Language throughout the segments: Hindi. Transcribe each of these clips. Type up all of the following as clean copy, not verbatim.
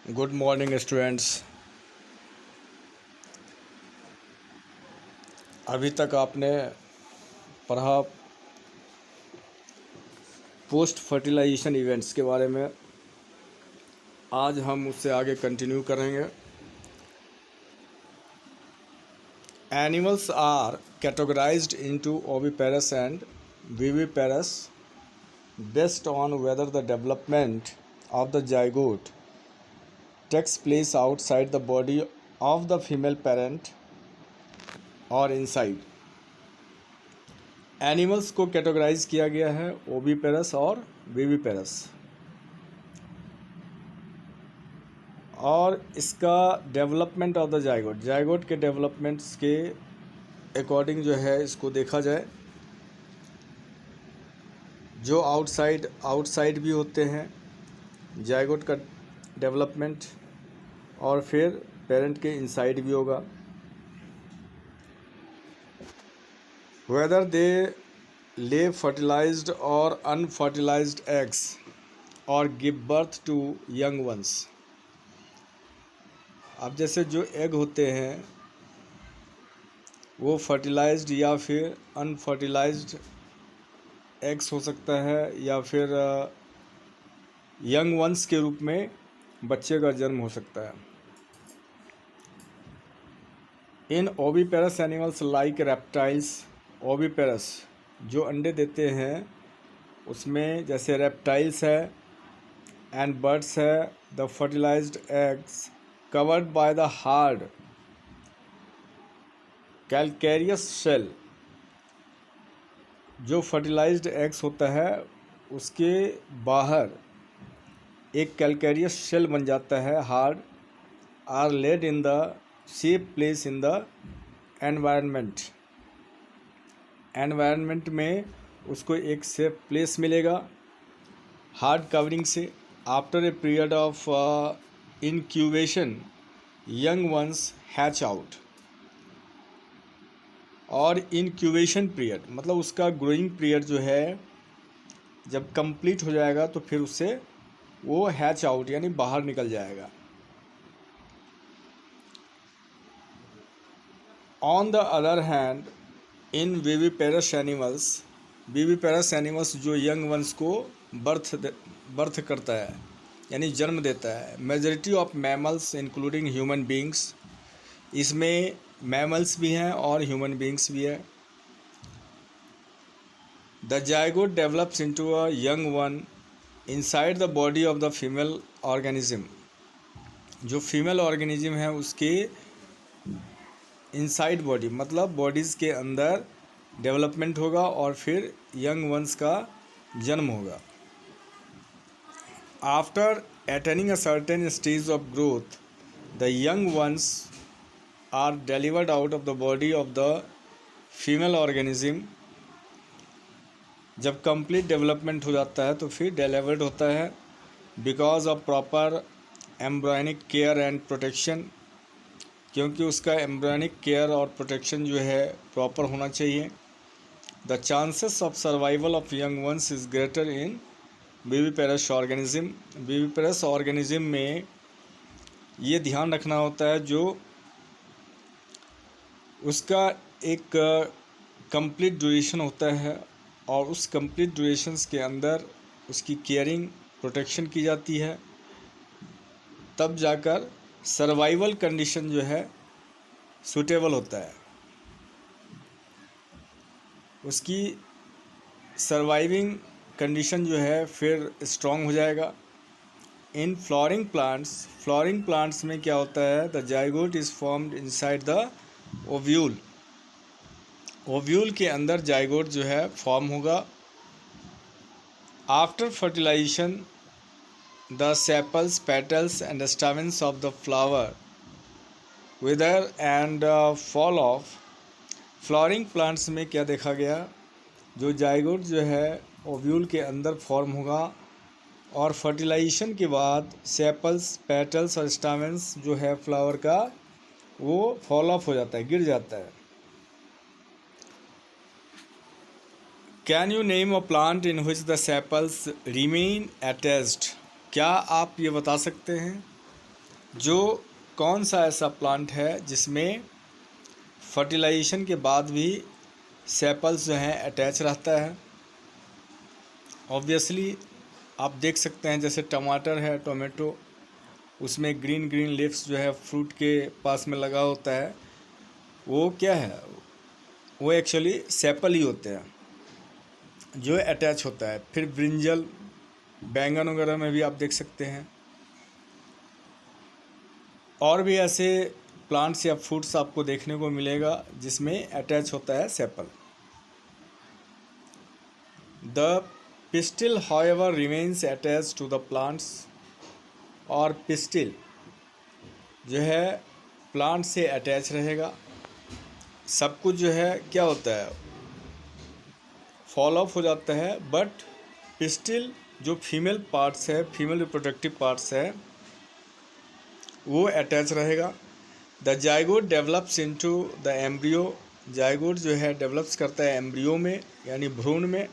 Good morning students. अभी तक आपने पढ़ा पोस्ट फर्टिलाइजेशन इवेंट्स के बारे में। आज हम उससे आगे कंटिन्यू करेंगे। Animals are categorised into oviparous and viviparous based on whether the development of the zygote takes place outside the body of the female parent और इनसाइड। एनिमल्स को कैटेगराइज किया गया है ओविपेरस और विविपेरस, और इसका डेवलपमेंट ऑफ द जाइगोट के डेवलपमेंट्स के अकॉर्डिंग जो है इसको देखा जाए। जो आउटसाइड भी होते हैं जाइगोट का डेवलपमेंट, और फिर पेरेंट के इनसाइड भी होगा। वेदर दे ले फर्टिलाइज्ड और अनफर्टिलाइज्ड एग्स और give birth to young ones. अब जैसे जो एग होते हैं वो फर्टिलाइज्ड या फिर अनफर्टिलाइज्ड एग्स हो सकता है, या फिर यंग वंस के रूप में बच्चे का जन्म हो सकता है। In oviparous animals like reptiles, oviparous जो अंडे देते हैं उसमें जैसे रेप्टाइल्स है एंड बर्ड्स है, the fertilised eggs covered by the hard calcareous shell. जो फर्टिलाइज्ड एग्स होता है उसके बाहर एक कैलकेरियस शेल बन जाता है hard, are laid in the safe place in the environment में उसको एक सेफ प्लेस मिलेगा हार्ड कवरिंग से। After a period of incubation young ones hatch out. और इनक्यूबेशन पीरियड मतलब उसका ग्रोइंग पीरियड जो है जब कंप्लीट हो जाएगा तो फिर उससे वो हैच आउट यानी बाहर निकल जाएगा। On the other hand in viviparous animals जो यंग वंस को बर्थ करता है यानी जन्म देता है, majority of mammals including human beings, इसमें मैमल्स भी हैं और ह्यूमन बींग्स भी है। The zygote develops into a young one inside the body of the female organism. जो फीमेल ऑर्गेनिज्म है उसके इनसाइड बॉडी मतलब बॉडीज़ के अंदर डेवलपमेंट होगा और फिर यंग वंस का जन्म होगा। After attaining a certain stage of growth the young ones are delivered out of the body of the female organism. जब कंप्लीट डेवलपमेंट हो जाता है तो फिर डिलीवर्ड होता है because of proper embryonic care and protection, क्योंकि उसका एम्ब्रियोनिक केयर और प्रोटेक्शन जो है प्रॉपर होना चाहिए। The chances of survival of young ones is greater in viviparous organism. Viviparous organism में ये ध्यान रखना होता है जो उसका एक कंप्लीट ड्यूरेशन होता है और उस कंप्लीट ड्यूरेशंस के अंदर उसकी केयरिंग प्रोटेक्शन की जाती है, तब जाकर सर्वाइवल कंडीशन जो है सूटेबल होता है। उसकी सर्वाइविंग कंडीशन जो है फिर स्ट्रॉन्ग हो जाएगा। इन फ्लोरिंग प्लांट्स में क्या होता है, the zygote is formed inside the ovule. Ovule के अंदर जाइगोट जो है फॉर्म होगा। After fertilisation the sepals, petals and stamens of the flower wither and fall off. Flowering plants में क्या देखा गया, जो जाइगोट जो है ओव्यूल के अंदर फॉर्म होगा और फर्टिलाइजेशन के बाद सेपल्स, पेटल्स और स्टामेन्स जो है फ्लावर का वो फॉल ऑफ हो जाता है, गिर जाता है। Can you name a plant in which the sepals remain attached. क्या आप ये बता सकते हैं जो कौन सा ऐसा प्लांट है जिसमें फर्टिलाइजेशन के बाद भी सेपल्स जो हैं अटैच रहता है। ऑब्वियसली आप देख सकते हैं, जैसे टमाटर है, टोमेटो, उसमें ग्रीन ग्रीन लीव्स जो है फ्रूट के पास में लगा होता है, वो क्या है, वो एक्चुअली सेपल ही होते हैं जो अटैच होता है। फिर ब्रिंजल, बैंगन वगैरह में भी आप देख सकते हैं। और भी ऐसे प्लांट्स या फ्रूट्स आपको देखने को मिलेगा जिसमें अटैच होता है sepal. The pistil however remains attach to the plants, और पिस्टिल जो है प्लांट से अटैच रहेगा। सब कुछ जो है क्या होता है, फॉल ऑफ हो जाता है, बट पिस्टिल जो फीमेल पार्ट्स है, फीमेल रिप्रोडक्टिव पार्ट्स है, वो अटैच रहेगा। The zygote develops into the embryo, zygote जो है डेवलप्स करता है एम्ब्रियो में यानी भ्रूण में।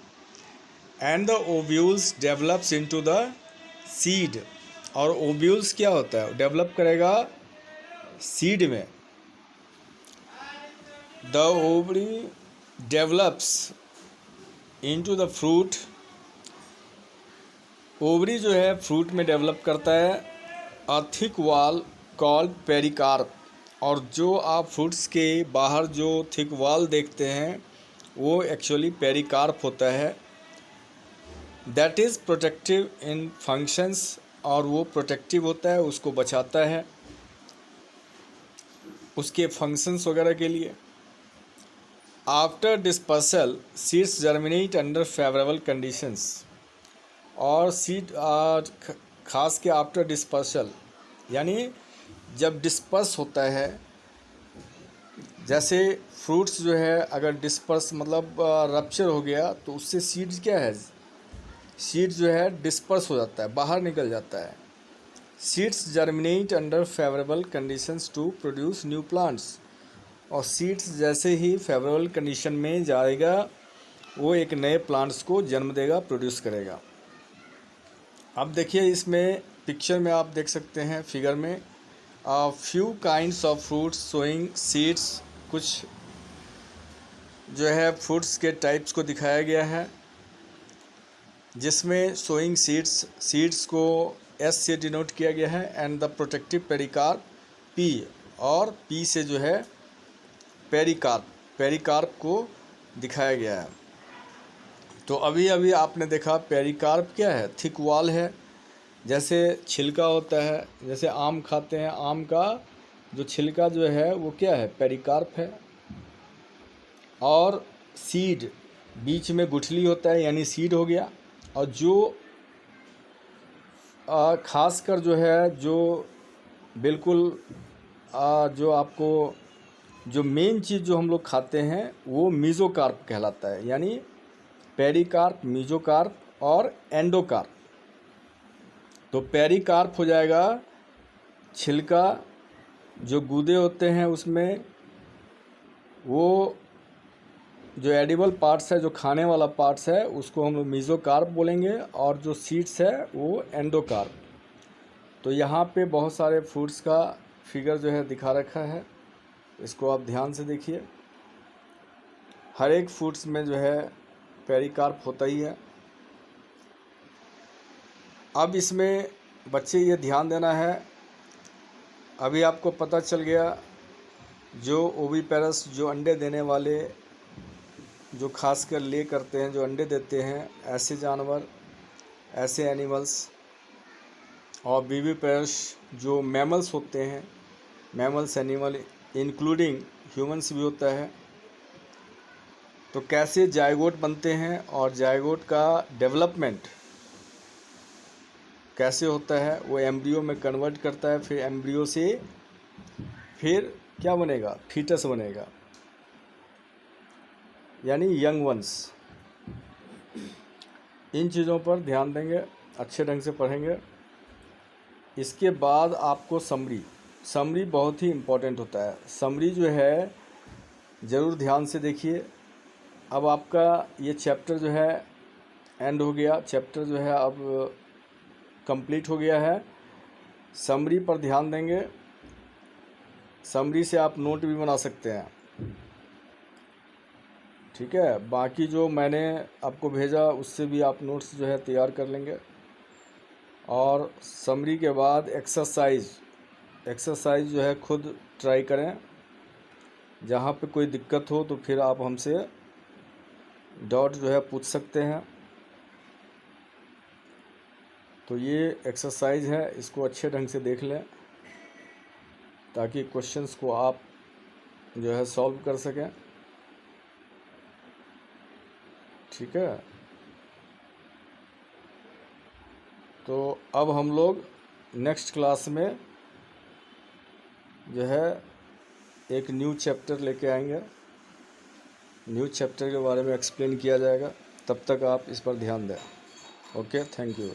And the ovules develops into the seed, और ओव्यूल्स क्या होता है, डेवलप करेगा सीड में। The ovary develops into the fruit, ovary जो है फ्रूट में डेवलप करता है a thick wall called pericarp, और जो आप फ्रूट्स के बाहर जो थिक वॉल देखते हैं वो एक्चुअली पेरिकार्प होता है। That is protective in functions, और वो प्रोटेक्टिव होता है, उसको बचाता है उसके फंक्शंस वगैरह के लिए। After dispersal seeds germinate under favourable conditions, और सीड खास के आफ्टर डिस्पर्सल यानी जब डिस्पर्स होता है, जैसे फ्रूट्स जो है अगर डिस्पर्स मतलब रप्चर हो गया तो उससे सीड्स क्या है, सीड जो है डिस्पर्स हो जाता है, बाहर निकल जाता है। Seeds germinate under favourable conditions to produce new plants, और सीड्स जैसे ही फेवरेबल कंडीशन में जाएगा वो एक नए प्लांट्स को जन्म देगा, प्रोड्यूस करेगा। अब देखिए इसमें पिक्चर में आप देख सकते हैं फिगर में few kinds of fruits sowing seeds, कुछ जो है फ्रूट्स के टाइप्स को दिखाया गया है जिसमें सोइंग सीड्स को एस से डिनोट किया गया है, and the protective pericarp P, और पी से जो है पेरिकार्प को दिखाया गया है। तो अभी अभी आपने देखा पेरिकार्प क्या है, थिक वॉल है, जैसे छिलका होता है, जैसे आम खाते हैं, आम का जो छिलका जो है वो क्या है, पेरिकार्प है। और सीड बीच में गुठली होता है यानी सीड हो गया। और जो खासकर जो है जो बिल्कुल जो आपको जो मेन चीज़ जो हम लोग खाते हैं वो मीज़ोकार्प कहलाता है, यानी पेरिकार्प, मीज़ोकार्प और एंडोकार्प। तो पेरिकार्प हो जाएगा छिलका, जो गूदे होते हैं उसमें वो जो एडिबल पार्ट्स है, जो खाने वाला पार्ट्स है, उसको हम लोग मीज़ोकार्प बोलेंगे, और जो सीड्स है वो एंडोकार्प। तो यहाँ पे बहुत सारे फ्रूट्स का फिगर जो है दिखा रखा है, इसको आप ध्यान से देखिए। हर एक फ्रूट्स में जो है पेरिकार्प होता ही है। अब इसमें बच्चे ये ध्यान देना है, अभी आपको पता चल गया जो ओविपेरस, जो अंडे देने वाले, जो खासकर ले करते हैं, जो अंडे देते हैं, ऐसे जानवर, ऐसे एनिमल्स, और विविपेरस जो मैमल्स होते हैं, मैमल्स एनिमल इंक्लूडिंग ह्यूमंस भी होता है। तो कैसे जायगोट बनते हैं और जायगोट का डेवलपमेंट कैसे होता है, वो एम्ब्रियो में कन्वर्ट करता है, फिर एम्ब्रियो से फिर क्या बनेगा, फीटस बनेगा यानी यंग वंस। इन चीज़ों पर ध्यान देंगे, अच्छे ढंग से पढ़ेंगे। इसके बाद आपको समरी बहुत ही इम्पोर्टेंट होता है। समरी जो है ज़रूर ध्यान से देखिए। अब आपका ये चैप्टर जो है एंड हो गया, चैप्टर जो है अब कंप्लीट हो गया है। समरी पर ध्यान देंगे। समरी से आप नोट भी बना सकते हैं, ठीक है। बाकी जो मैंने आपको भेजा उससे भी आप नोट्स जो है तैयार कर लेंगे। और समरी के बाद एक्सरसाइज जो है खुद ट्राई करें। जहाँ पे कोई दिक्कत हो तो फिर आप हमसे डाउट जो है पूछ सकते हैं। तो ये एक्सरसाइज है, इसको अच्छे ढंग से देख लें ताकि क्वेश्चंस को आप जो है सॉल्व कर सकें, ठीक है। तो अब हम लोग नेक्स्ट क्लास में जो है एक न्यू चैप्टर लेके आएंगे। न्यू चैप्टर के बारे में एक्सप्लेन किया जाएगा। तब तक आप इस पर ध्यान दें। Okay, thank you.